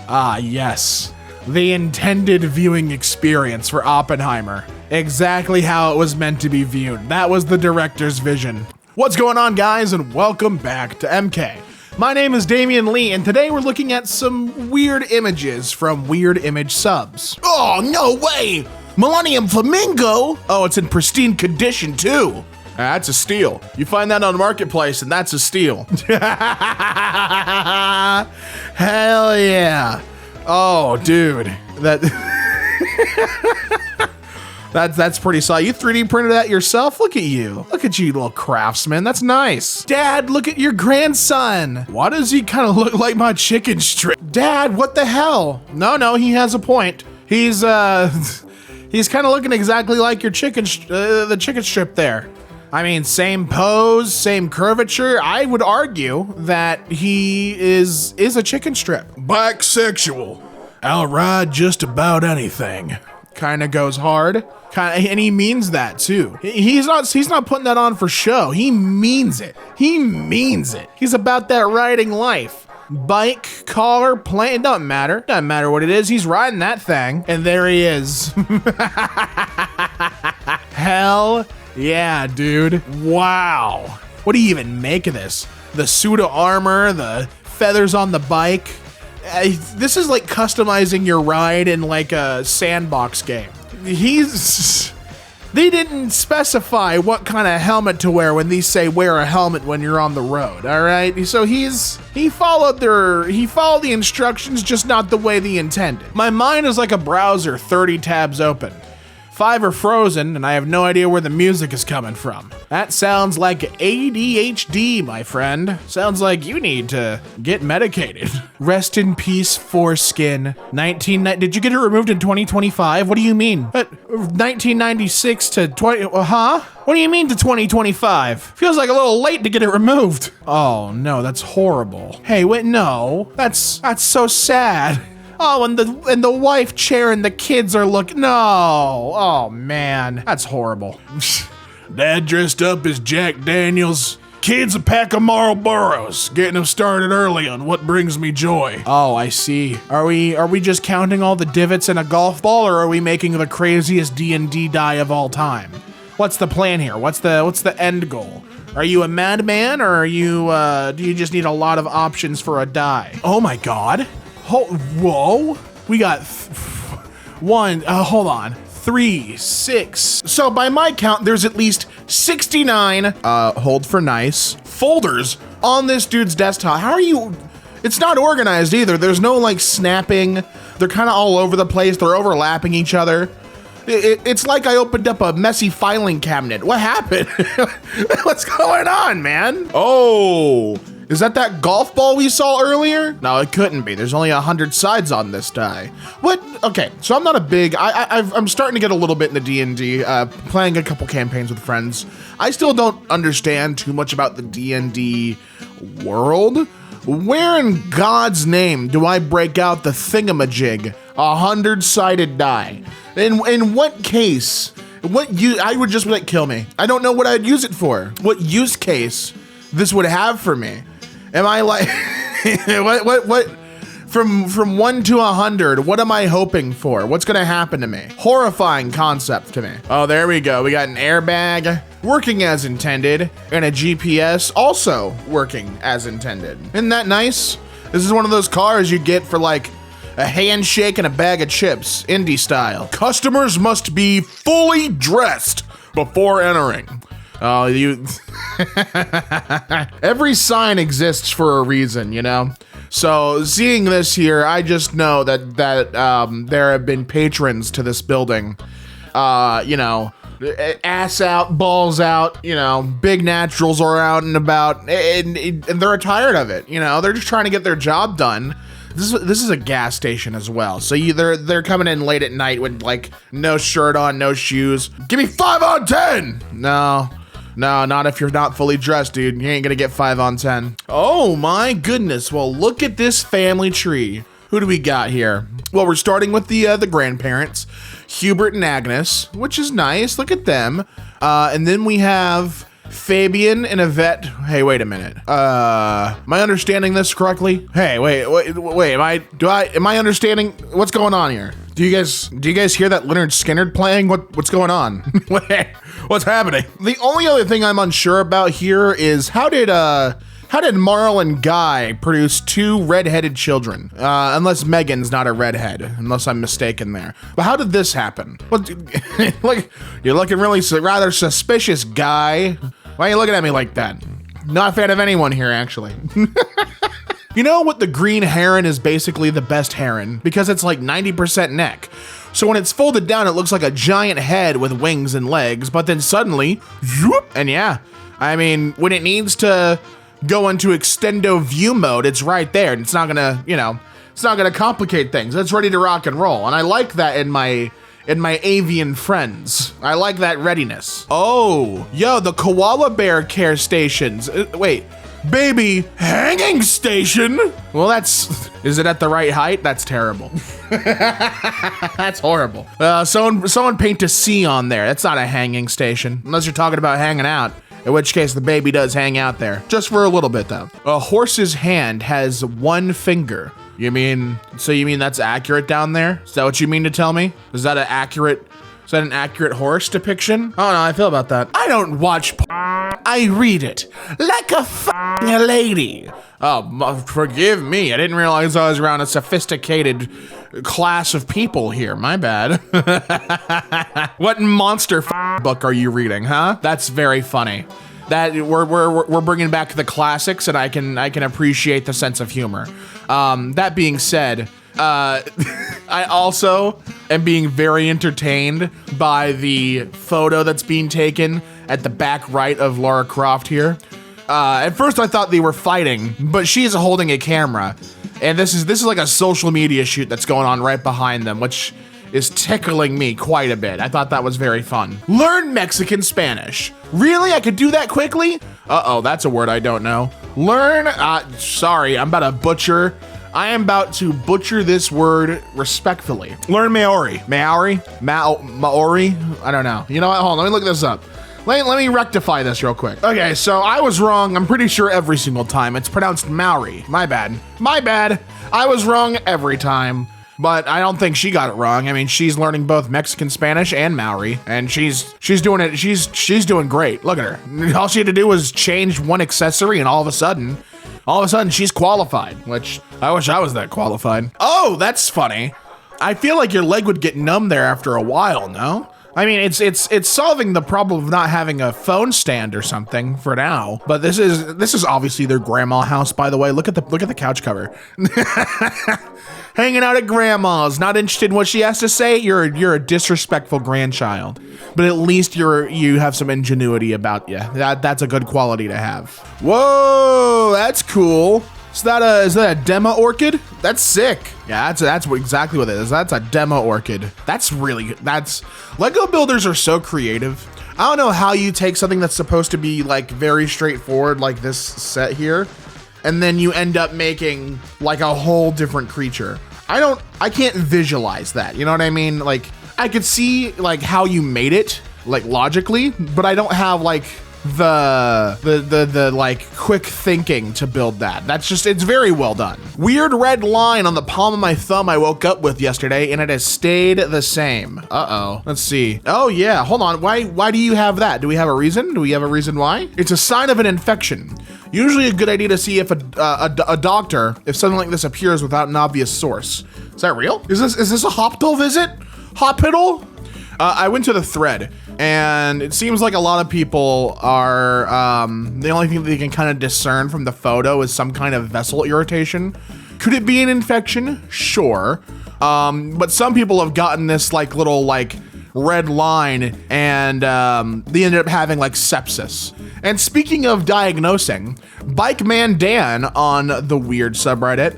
Ah, yes. The intended viewing experience for Oppenheimer. Exactly how it was meant to be viewed. That was the director's vision. What's going on, guys, and welcome back to EmKay. My name is Damian Lee, and today we're looking at some weird images from Weird Image Subs. Oh, no way! Millennium Flamingo? Oh, it's in pristine condition, too. That's a steal. You find that on the marketplace, and that's a steal. Hell yeah. Oh, dude. That's pretty solid. You 3D printed that yourself? Look at you. Look at you, little craftsman. That's nice. Dad, look at your grandson. Why does he kind of look like my chicken strip? Dad, what the hell? No, he has a point. He's kind of looking exactly like your the chicken strip there. I mean, same pose, same curvature. I would argue that he is a chicken strip. Bisexual. I'll ride just about anything. Kind of goes hard. And he means that too. He's not putting that on for show. He means it. He means it. He's about that riding life. Bike, car, plane, doesn't matter. Doesn't matter what it is. He's riding that thing. And there he is. Hell yeah, dude. Wow. What do you even make of this? The suit of armor, the feathers on the bike. This is like customizing your ride in like a sandbox game. They didn't specify what kind of helmet to wear when these say wear a helmet when you're on the road, all right? So he followed the instructions, just not the way they intended. My mind is like a browser, 30 tabs open. 5 are frozen, and I have no idea where the music is coming from. That sounds like ADHD, my friend. Sounds like you need to get medicated. Rest in peace, foreskin. Did you get it removed in 2025? What do you mean? 1996 to 20, huh? What do you mean to 2025? Feels like a little late to get it removed. Oh no, that's horrible. Hey, wait, no. That's so sad. Oh, and the wife chair and the kids are looking. No. Oh, man. That's horrible. Dad dressed up as Jack Daniels. Kids a pack of Marlboros. Getting them started early on what brings me joy. Oh, I see. Are we just counting all the divots in a golf ball, or are we making the craziest D&D die of all time? What's the plan here? What's the end goal? Are you a madman, or are you, do you just need a lot of options for a die? Oh my God. Whoa, we got hold on, 3, 6. So by my count, there's at least 69, hold for nice, folders on this dude's desktop. How are you, it's not organized either. There's no like snapping. They're kind of all over the place. They're overlapping each other. It's like I opened up a messy filing cabinet. What happened? What's going on, man? Oh. Is that golf ball we saw earlier? No, it couldn't be. There's only 100 sides on this die. What? Okay, so I'm not a big, I'm starting to get a little bit into D&D, playing a couple campaigns with friends. I still don't understand too much about the D&D world. Where in God's name do I break out the thingamajig, 100-sided die? In what case? I would just be like, kill me. I don't know what I'd use it for. What use case this would have for me? Am I like, what, from 1 to 100, what am I hoping for? What's gonna happen to me? Horrifying concept to me. Oh, there we go. We got an airbag working as intended, and a GPS also working as intended. Isn't that nice? This is one of those cars you get for like a handshake and a bag of chips, indie style. Customers must be fully dressed before entering. Oh, every sign exists for a reason, you know? So seeing this here, I just know that there have been patrons to this building, you know, ass out, balls out, you know, big naturals are out and about, and they're tired of it, you know? They're just trying to get their job done. This is a gas station as well. So they're coming in late at night with like no shirt on, no shoes. Give me 5 on 10. No, not if you're not fully dressed, dude. You ain't gonna get 5 on 10. Oh my goodness. Well, look at this family tree. Who do we got here? Well, we're starting with the grandparents, Hubert and Agnes, which is nice. Look at them. And then we have Fabian and Yvette. Hey, wait a minute. Am I understanding this correctly? Hey, wait. Am I understanding what's going on here? Do you guys hear that Leonard Skinner playing? What's going on? What's happening? The only other thing I'm unsure about here is how did Marl and Guy produce 2 redheaded children? Unless Megan's not a redhead, unless I'm mistaken there. But how did this happen? Like, you're looking really rather suspicious, Guy. Why are you looking at me like that? Not a fan of anyone here, actually. You know what? The green heron is basically the best heron because it's like 90% neck. So when it's folded down, it looks like a giant head with wings and legs, but then suddenly, zoop, and yeah, I mean, when it needs to go into extendo view mode, it's right there, and it's not gonna, it's not gonna complicate things. It's ready to rock and roll, and I like that in my avian friends. I like that readiness. Oh, yo, the koala bear care stations. Wait, baby hanging station? Well, is it at the right height? That's terrible. That's horrible. Someone paint a C on there. That's not a hanging station, unless you're talking about hanging out. In which case, the baby does hang out there. Just for a little bit, though. A horse's hand has 1 finger. You mean that's accurate down there? Is that what you mean to tell me? Is that an accurate horse depiction? I don't know how I feel about that. I don't watch I read it like a f***ing lady. Oh, forgive me. I didn't realize I was around a sophisticated class of people here. My bad. What monster book are you reading, huh? That's very funny. That we're bringing back the classics, and I can appreciate the sense of humor. That being said, I also am being very entertained by the photo that's being taken at the back right of Lara Croft here. At first I thought they were fighting, but she's holding a camera, and this is like a social media shoot that's going on right behind them, which is tickling me quite a bit. I thought that was very fun. Learn Mexican Spanish. Really? I could do that quickly? Uh-oh, that's a word I don't know. Learn, sorry, I'm about to butcher. I am about to butcher this word respectfully. Learn Maori. Maori? Maori? I don't know. You know what? Hold on, let me look this up. Let me rectify this real quick. Okay, so I was wrong. I'm pretty sure every single time. It's pronounced Maori. My bad. My bad. I was wrong every time. But I don't think she got it wrong. I mean, she's learning both Mexican Spanish and Maori, and she's doing it. She's doing great. Look at her. All she had to do was change one accessory, and all of a sudden she's qualified. Which I wish I was that qualified. Oh, that's funny. I feel like your leg would get numb there after a while. No? I mean, it's solving the problem of not having a phone stand or something for now. But this is obviously their grandma house, by the way. Look at the couch cover. Hanging out at grandma's, not interested in what she has to say. You're a disrespectful grandchild. But at least you have some ingenuity about you. That's a good quality to have. Whoa, that's cool. Is that a demo orchid? That's sick. Yeah, that's exactly what it is. That's a demo orchid. That's Lego builders are so creative. I don't know how you take something that's supposed to be like very straightforward, like this set here, and then you end up making like a whole different creature. I can't visualize that. You know what I mean? Like, I could see like how you made it, like logically, but I don't have like the like quick thinking to build that. It's very well done. Weird red line on the palm of my thumb I woke up with yesterday, and it has stayed the same. Uh-oh. Let's see. Oh yeah, hold on. Why do you have that? Do we have a reason? Do we have a reason why? It's a sign of an infection. Usually a good idea to see if a doctor if something like this appears without an obvious source. Is that real? Is this a hospital visit? Hospital? I went to the thread, and it seems like a lot of people are, the only thing that they can kind of discern from the photo is some kind of vessel irritation. Could it be an infection? Sure. But some people have gotten this like little like red line, and they ended up having like sepsis. And speaking of diagnosing, Bike Man Dan on the weird subreddit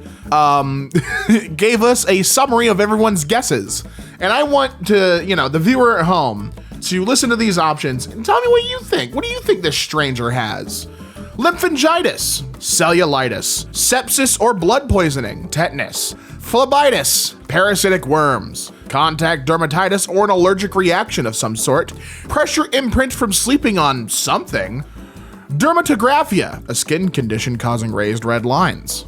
gave us a summary of everyone's guesses. And I want to, the viewer at home to listen to these options and tell me what you think. What do you think this stranger has? Lymphangitis, cellulitis, sepsis or blood poisoning, tetanus, phlebitis, parasitic worms, contact dermatitis or an allergic reaction of some sort, pressure imprint from sleeping on something, Dermatographia, a skin condition causing raised red lines.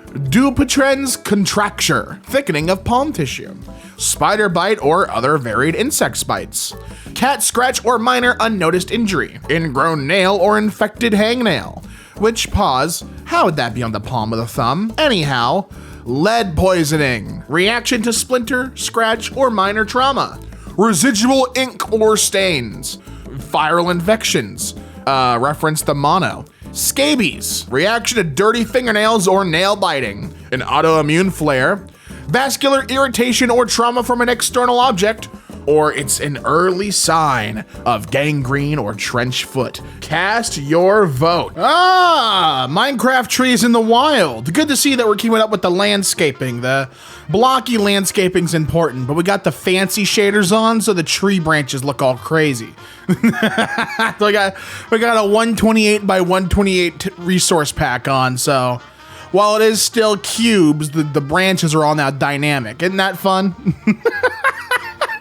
Dupuytren's contracture, thickening of palm tissue. Spider bite or other varied insect bites. Cat scratch or minor unnoticed injury. Ingrown nail or infected hangnail. Which paws? How would that be on the palm of the thumb? Anyhow, lead poisoning. Reaction to splinter, scratch, or minor trauma. Residual ink or stains. Viral infections. Reference the mono. Scabies, reaction to dirty fingernails or nail biting. An autoimmune flare. Vascular irritation or trauma from an external object. Or it's an early sign of gangrene or trench foot. Cast your vote. Minecraft trees in the wild. Good to see that we're keeping up with the landscaping. The blocky landscaping's important, but we got the fancy shaders on so the tree branches look all crazy. So we got a 128 by 128 resource pack on, so while it is still cubes, the branches are all now dynamic. Isn't that fun?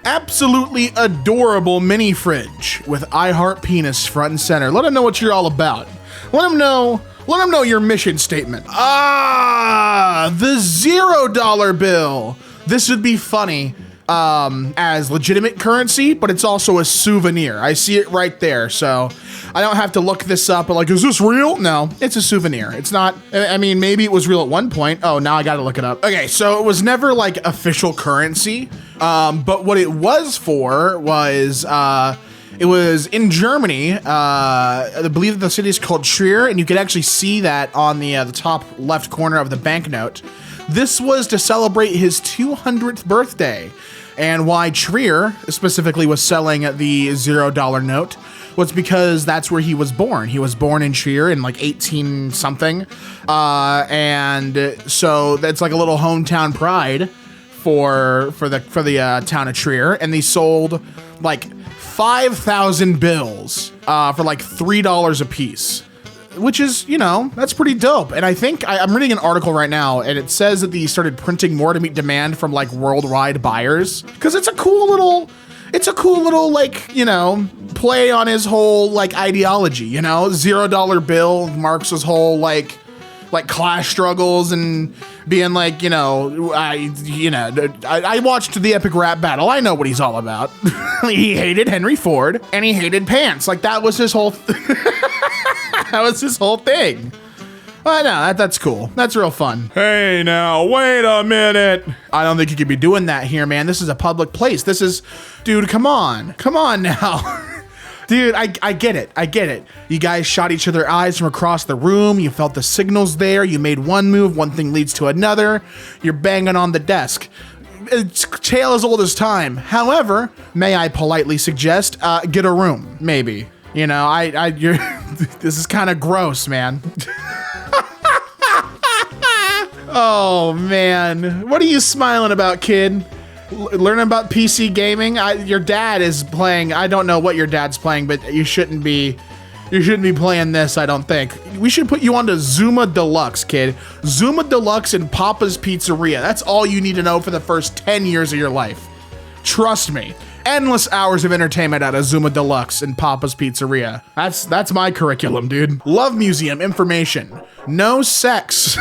Absolutely adorable mini fridge with I Heart Penis front and center. Let them know what you're all about. Let them know your mission statement. The $0 bill. This would be funny as legitimate currency, but it's also a souvenir. I see it right there, so I don't have to look this up. But like, is this real? No, it's a souvenir. It's not. I mean, maybe it was real at one point. Oh, now I got to look it up. Okay, so it was never like official currency, but what it was for was it was in Germany. I believe the city is called Trier, and you could actually see that on the top left corner of the banknote. This was to celebrate his 200th birthday. And why Trier specifically was selling the $0 note was because that's where he was born. He was born in Trier in like 18 something. And so that's like a little hometown pride for the town of Trier. And they sold like 5,000 bills for like $3 a piece. Which is, you know, that's pretty dope. And I think I'm reading an article right now, and it says that they started printing more to meet demand from like worldwide buyers. Because it's a cool little like, you know, play on his whole like ideology, you know? $0 bill marks his whole like class struggles and being like, you know, I watched the epic rap battle. I know what he's all about. He hated Henry Ford and he hated pants. Like that was his whole that was his whole thing. Well, no, that's cool. That's real fun. Hey, now, wait a minute. I don't think you could be doing that here, man. This is a public place. This is, dude, come on. Come on now. Dude, I get it. I get it. You guys shot each other eyes from across the room. You felt the signals there. You made one move. One thing leads to another. You're banging on the desk. It's tale as old as time. However, may I politely suggest, get a room, maybe. You know, you're, this is kind of gross, man. Oh, man. What are you smiling about, kid? Learning about PC gaming? Your dad is playing. I don't know what your dad's playing, but you shouldn't be playing this, I don't think. We should put you onto Zuma Deluxe, kid. Zuma Deluxe and Papa's Pizzeria. That's all you need to know for the first 10 years of your life. Trust me. Endless hours of entertainment at a Zuma Deluxe and Papa's Pizzeria. That's my curriculum, dude. Love Museum information. No sex.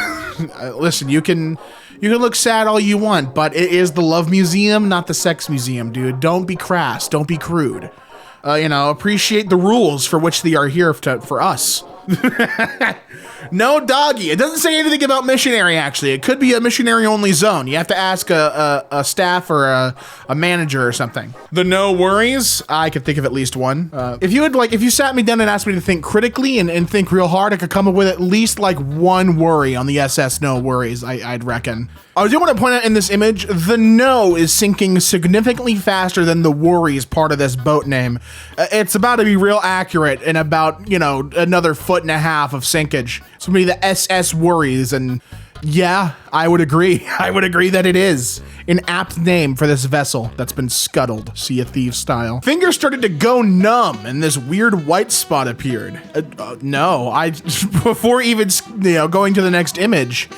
Listen, you can look sad all you want, but it is the Love Museum, not the Sex Museum, dude. Don't be crass. Don't be crude. You know, appreciate the rules for which they are here for us. No doggy. It doesn't say anything about missionary, actually. It could be a missionary-only zone. You have to ask a staff or a manager or something. The no worries. I could think of at least one. If you sat me down and asked me to think critically and think real hard, I could come up with at least like one worry on the SS no worries, I'd reckon. I do want to point out in this image, the no is sinking significantly faster than the worries part of this boat name. It's about to be real accurate in about, you know, another 1.5 feet of sinkage. It's gonna be the SS worries, and yeah, I would agree. I would agree that it is an apt name for this vessel that's been scuttled, Sea of Thieves style. Fingers started to go numb, and this weird white spot appeared. Before even, you know, going to the next image,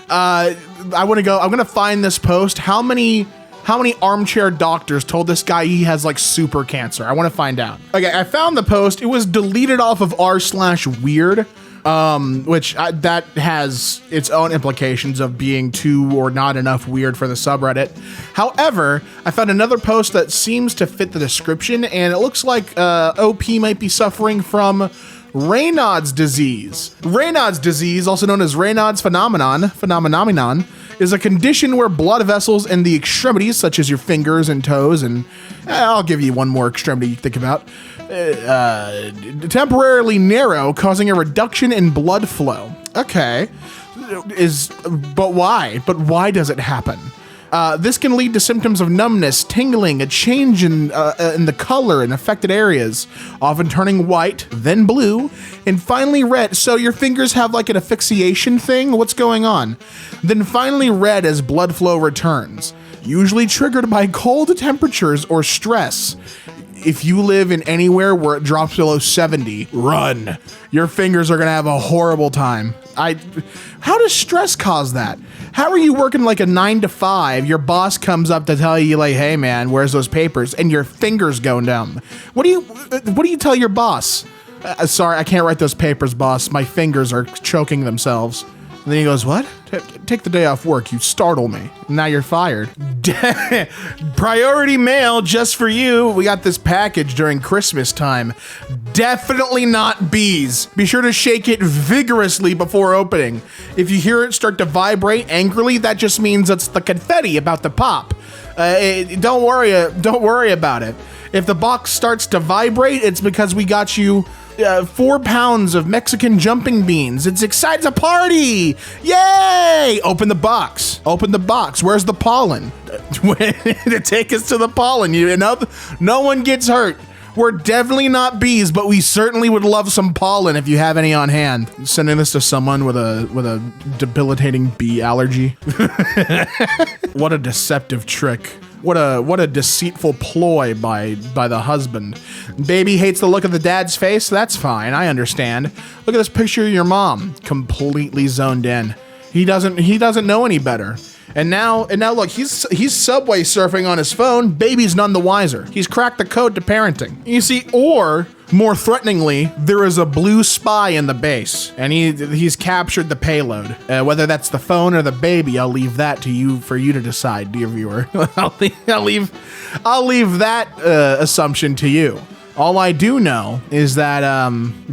I'm gonna find this post. How many How many armchair doctors told this guy he has like super cancer? I want to find out. Okay, I found the post. It was deleted off of r/weird. That has its own implications of being too or not enough weird for the subreddit. However, I found another post that seems to fit the description, and it looks like OP might be suffering from Raynaud's disease. Raynaud's disease, also known as Raynaud's phenomenon, is a condition where blood vessels in the extremities, such as your fingers and toes, and I'll give you one more extremity you think about, temporarily narrow, causing a reduction in blood flow. Okay, but why? But why does it happen? This can lead to symptoms of numbness, tingling, a change in the color in affected areas, often turning white, then blue, and finally red. So your fingers have like an asphyxiation thing? What's going on? Then finally red as blood flow returns, usually triggered by cold temperatures or stress. If you live in anywhere where it drops below 70, run. Your fingers are gonna have a horrible time. How does stress cause that? How are you working like a 9 to 5? Your boss comes up to tell you like, hey man, where's those papers? And your fingers go numb. What do you tell your boss? Sorry, I can't write those papers, boss. My fingers are choking themselves. And then he goes, what? Take the day off work. You startle me. Now you're fired. Priority mail just for you. We got this package during Christmas time. Definitely not bees. Be sure to shake it vigorously before opening. If you hear it start to vibrate angrily, that just means it's the confetti about to pop. Don't worry about it. If the box starts to vibrate, it's because we got you 4 pounds of Mexican jumping beans. It's a party. Yay! Open the box. Where's the pollen? To take us to the pollen. No one gets hurt. We're definitely not bees, but we certainly would love some pollen if you have any on hand. Sending this to someone with a debilitating bee allergy. What a deceptive trick. What a deceitful ploy by the husband. Baby hates the look of the dad's face. That's fine. I understand. Look at this picture of your mom. Completely zoned in. He doesn't know any better. And now look, he's subway surfing on his phone. Baby's none the wiser. He's cracked the code to parenting. You see, or more threateningly, there is a blue spy in the base, and he's captured the payload. Whether that's the phone or the baby, I'll leave that to you for you to decide, dear viewer. I'll leave that assumption to you. All I do know is that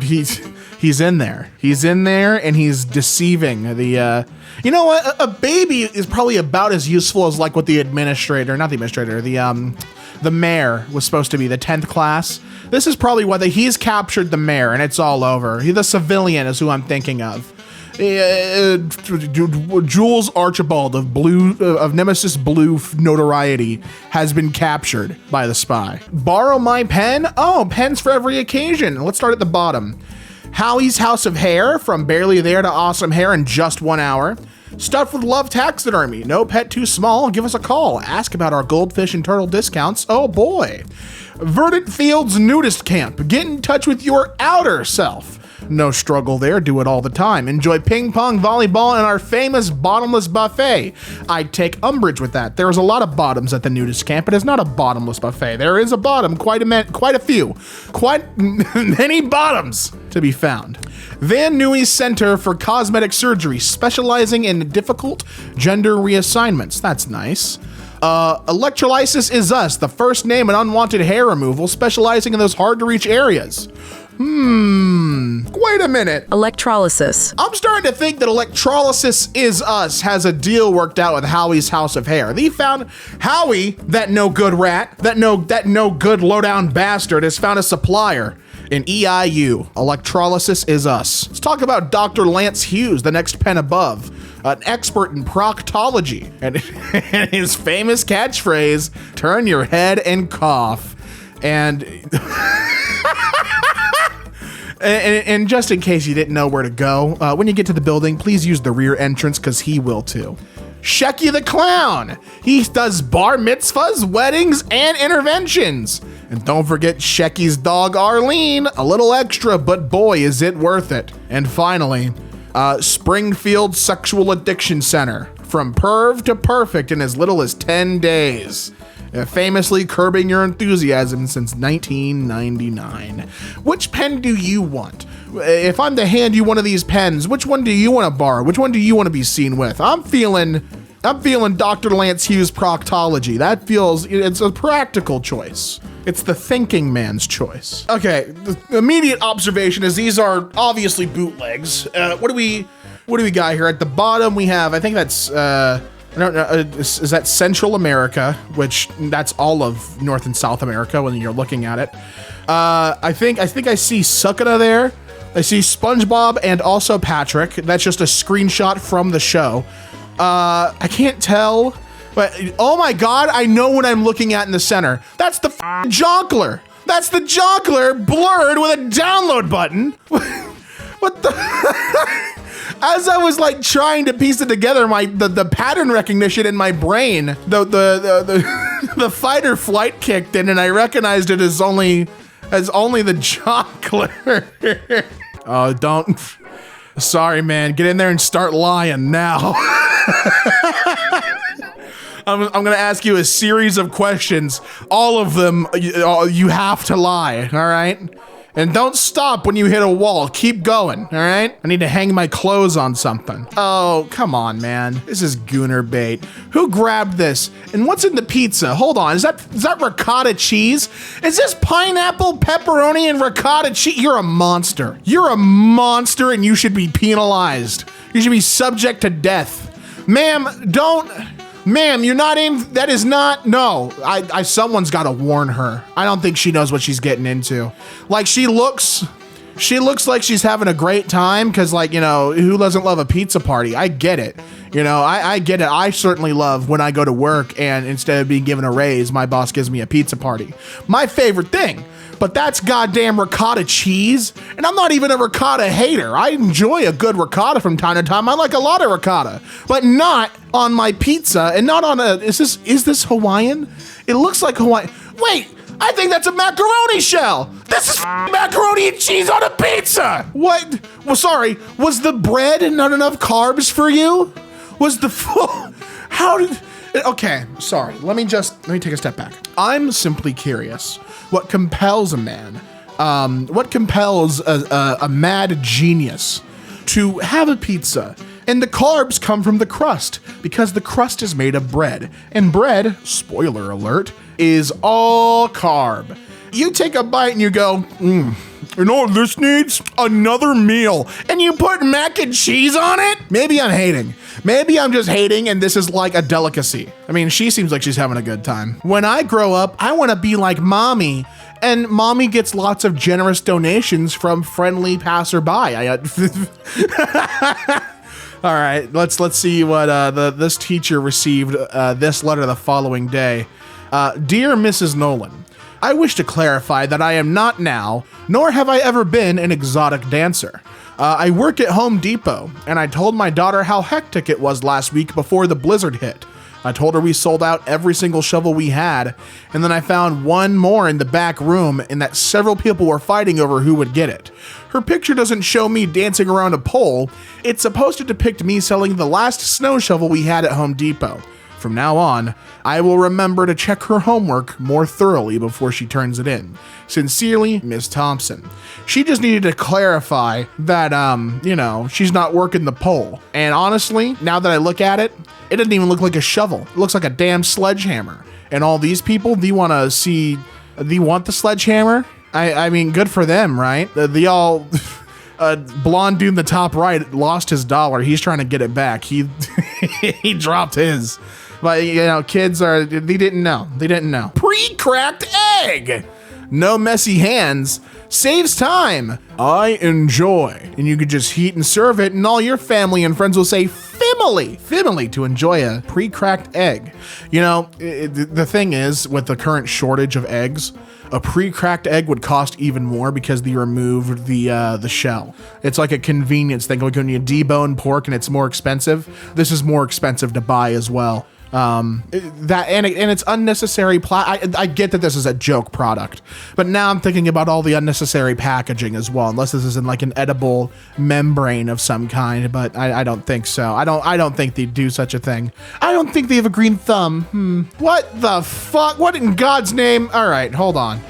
he's in there. He's in there, and he's deceiving the. You know what? A baby is probably about as useful as like what the mayor was supposed to be, the 10th class. This is probably whether he's captured the mayor and it's all over. The civilian is who I'm thinking of. Jules Archibald of Nemesis Blue notoriety has been captured by the spy. Borrow my pen? Oh, pens for every occasion. Let's start at the bottom. Howie's House of Hair, from barely there to awesome hair in just 1 hour. Stuff with Love Taxidermy. No pet too small. Give us a call. Ask about our goldfish and turtle discounts. Oh boy. Verdant Fields Nudist Camp. Get in touch with your outer self. No struggle there. Do it all the time. Enjoy ping pong, volleyball, and our famous bottomless buffet. I'd take umbrage with that. There's a lot of bottoms at the nudist camp, but it's not a bottomless buffet. There is a bottom, quite many bottoms to be found. Van Nuys Center for Cosmetic Surgery, specializing in difficult gender reassignments. That's nice. Electrolysis is Us, the first name in unwanted hair removal, specializing in those hard to reach areas. Wait a minute. Electrolysis. I'm starting to think that Electrolysis is Us has a deal worked out with Howie's House of Hair. They found Howie, that no good rat, that no good lowdown bastard, has found a supplier in EIU. Electrolysis is Us. Let's talk about Dr. Lance Hughes, the next pen above, an expert in proctology, and his famous catchphrase, turn your head and cough. And and just in case you didn't know where to go, when you get to the building, please use the rear entrance because he will too. Shecky the Clown. He does bar mitzvahs, weddings, and interventions. And don't forget Shecky's dog Arlene. A little extra, but boy, is it worth it. And finally, Springfield Sexual Addiction Center from perv to perfect in as little as 10 days. Famously curbing your enthusiasm since 1999. Which pen do you want? If I'm to hand you one of these pens, which one do you want to borrow? Which one do you want to be seen with? I'm feeling Dr. Lance Hughes Proctology. That feels, it's a practical choice. It's the thinking man's choice. Okay, the immediate observation is these are obviously bootlegs. What do we got here? At the bottom we have, I think that's, I don't know, is that Central America, which that's all of North and South America when you're looking at it. I think I see Sakura there. I see SpongeBob and also Patrick. That's just a screenshot from the show. I can't tell. But, oh my God, I know what I'm looking at in the center. That's the Jonkler. That's the Jonkler blurred with a download button. What the? As I was like trying to piece it together, the pattern recognition in my brain, the fight or flight kicked in, and I recognized it as only the Jonkler. Oh, don't. Sorry, man. Get in there and start lying now. I'm gonna ask you a series of questions. All of them, you have to lie, all right? And don't stop when you hit a wall. Keep going, all right? I need to hang my clothes on something. Oh, come on, man. This is gooner bait. Who grabbed this? And what's in the pizza? Hold on, is that ricotta cheese? Is this pineapple, pepperoni, and ricotta cheese? You're a monster. You're a monster and you should be penalized. You should be subject to death. Ma'am, don't... Ma'am, you're not in, that is not, no. Someone's gotta warn her. I don't think she knows what she's getting into. Like, she looks like she's having a great time, cause like, you know, who doesn't love a pizza party? I get it. You know, I get it. I certainly love when I go to work and instead of being given a raise, my boss gives me a pizza party. My favorite thing. But that's goddamn ricotta cheese. And I'm not even a ricotta hater. I enjoy a good ricotta from time to time. I like a lot of ricotta, but not on my pizza and not on a, is this Hawaiian? It looks like Hawaiian. Wait, I think that's a macaroni shell. This is macaroni and cheese on a pizza. What? Well, sorry, was the bread not enough carbs for you? Was the full, how did, okay, sorry, let me take a step back. I'm simply curious. What compels a man, what compels a mad genius to have a pizza? And the carbs come from the crust because the crust is made of bread. And bread, spoiler alert, is all carb. You take a bite and you go, you know what this needs? Another meal. And you put mac and cheese on it? Maybe I'm hating. Maybe I'm just hating and this is like a delicacy. I mean, she seems like she's having a good time. When I grow up, I want to be like mommy. And mommy gets lots of generous donations from friendly passerby. All right, let's see what this teacher received this letter the following day. Dear Mrs. Nolan, I wish to clarify that I am not now, nor have I ever been, an exotic dancer. I work at Home Depot, and I told my daughter how hectic it was last week before the blizzard hit. I told her we sold out every single shovel we had, and then I found one more in the back room and that several people were fighting over who would get it. Her picture doesn't show me dancing around a pole. It's supposed to depict me selling the last snow shovel we had at Home Depot. From now on, I will remember to check her homework more thoroughly before she turns it in. Sincerely, Miss Thompson. She just needed to clarify that, you know, she's not working the pole. And honestly, now that I look at it, it doesn't even look like a shovel. It looks like a damn sledgehammer. And all these people, do you want the sledgehammer? I mean, good for them, right? Blonde dude in the top right lost his dollar. He's trying to get it back. He dropped his. But, you know, kids they didn't know. They didn't know. Pre-cracked egg. No messy hands. Saves time. I enjoy. And you could just heat and serve it, and all your family and friends will say, Fimily to enjoy a pre-cracked egg. You know, the thing is, with the current shortage of eggs, a pre-cracked egg would cost even more because they removed the shell. It's like a convenience thing. Like when you debone pork and it's more expensive, this is more expensive to buy as well. And it's unnecessary. I get that this is a joke product, but now I'm thinking about all the unnecessary packaging as well. Unless this is in like an edible membrane of some kind, but I don't think so. I don't think they do such a thing. I don't think they have a green thumb. What the fuck? What in God's name? All right, hold on.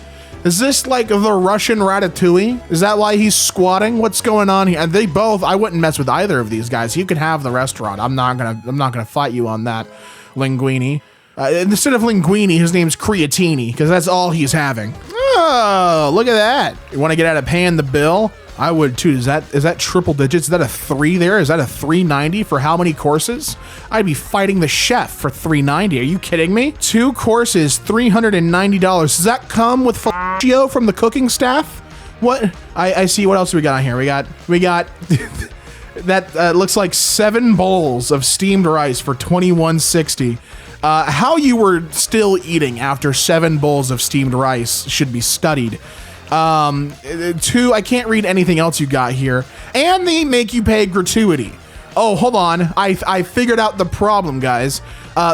Is this like the Russian Ratatouille? Is that why he's squatting? What's going on here? And they both. I wouldn't mess with either of these guys. You can have the restaurant. I'm not gonna fight you on that. Linguini. Instead of Linguini, his name's Creatini, because that's all he's having. Oh, look at that. You want to get out of paying the bill? I would too. Is that triple digits? Is that a 3 there? Is that a $3.90 for how many courses? I'd be fighting the chef for $3.90. Are you kidding me? 2 courses, $390. Does that come with fellatio from the cooking staff? What? I see. What else do we got on here? We got that looks like 7 bowls of steamed rice for $21.60. How you were still eating after 7 bowls of steamed rice should be studied. 2, I can't read anything else you got here. And they make you pay gratuity. Oh, hold on. I figured out the problem, guys.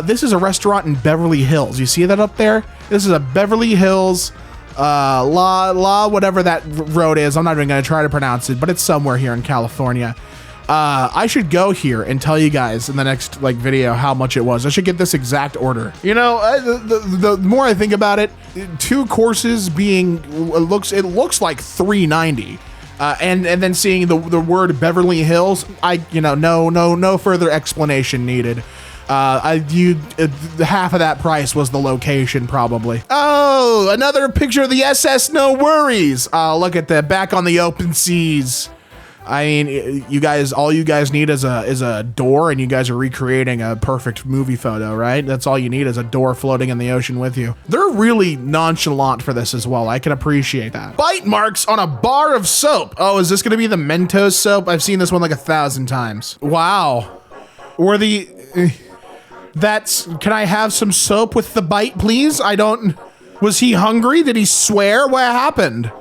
This is a restaurant in Beverly Hills. You see that up there? This is a Beverly Hills, whatever that road is. I'm not even going to try to pronounce it, but it's somewhere here in California. I should go here and tell you guys in the next video how much it was. I should get this exact order. You know, the more I think about it, 2 courses being it looks like $3.90, and then seeing the word Beverly Hills, no further explanation needed. Half of that price was the location, probably. Oh, another picture of the SS No Worries. Look at that, back on the open seas. I mean, all you guys need is a door, and you guys are recreating a perfect movie photo, right? That's all you need is a door floating in the ocean with you. They're really nonchalant for this as well. I can appreciate that. Bite marks on a bar of soap. Oh, is this gonna be the Mentos soap? I've seen this one like 1,000 times. Wow. Can I have some soap with the bite, please? Was he hungry? Did he swear? What happened?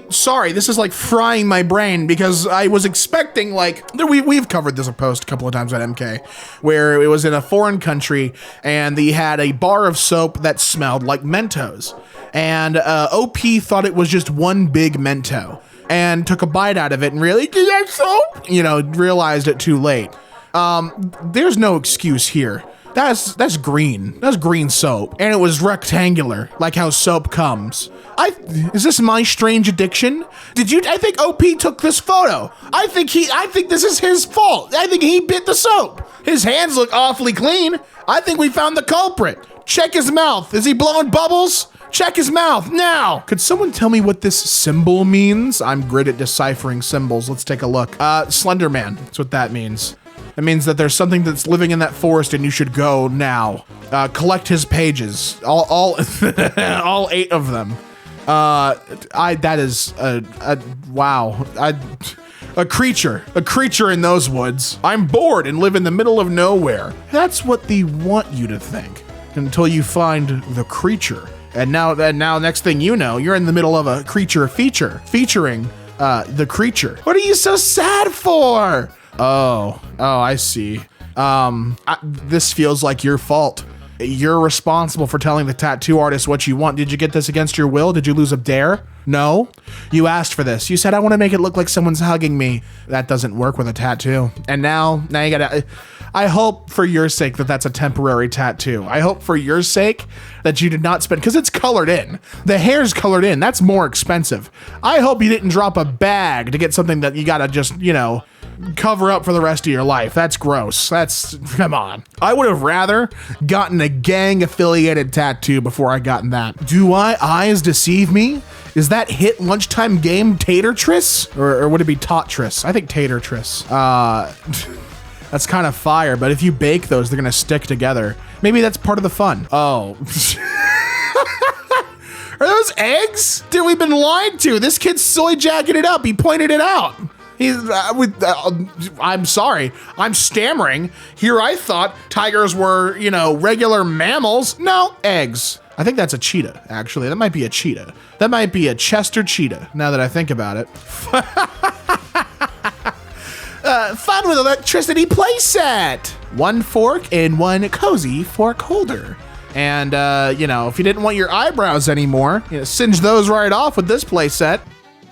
Sorry, this is like frying my brain, because I was expecting we've covered this post a couple of times on EmKay, where it was in a foreign country and they had a bar of soap that smelled like Mentos, and OP thought it was just one big Mento and took a bite out of it and really, did that soap? Realized it too late. There's no excuse here. That's green. That's green soap. And it was rectangular, like how soap comes. Is this my strange addiction? I think OP took this photo. I think this is his fault. I think he bit the soap. His hands look awfully clean. I think we found the culprit. Check his mouth. Is he blowing bubbles? Check his mouth now. Could someone tell me what this symbol means? I'm great at deciphering symbols. Let's take a look. Slender Man. That's what that means. It means that there's something that's living in that forest and you should go now. Collect his pages. All 8 of them. That is wow. A creature in those woods. I'm bored and live in the middle of nowhere. That's what they want you to think until you find the creature. And now next thing you know, you're in the middle of a creature feature featuring the creature. What are you so sad for? Oh, I see. This feels like your fault. You're responsible for telling the tattoo artist what you want. Did you get this against your will? Did you lose a dare? No? You asked for this. You said, I want to make it look like someone's hugging me. That doesn't work with a tattoo. And now you gotta... I hope for your sake that that's a temporary tattoo. I hope for your sake that you did not spend, because it's colored in. The hair's colored in. That's more expensive. I hope you didn't drop a bag to get something that you gotta just, cover up for the rest of your life. That's gross. Come on. I would have rather gotten a gang affiliated tattoo before I gotten that. Do eyes deceive me? Is that hit lunchtime game Tater-tris? Or would it be Tot-tris? I think Tater-tris. That's kind of fire, but if you bake those, they're gonna stick together. Maybe that's part of the fun. Oh. Are those eggs? Dude, we've been lied to. This kid's soy jacking it up. He pointed it out. I'm sorry. I'm stammering. Here I thought tigers were, regular mammals. No, eggs. I think that's a cheetah, actually. That might be a cheetah. That might be a Chester cheetah, now that I think about it. fun with electricity playset. 1 fork and 1 cozy fork holder. And, you know, if you didn't want your eyebrows anymore, you know, singe those right off with this playset.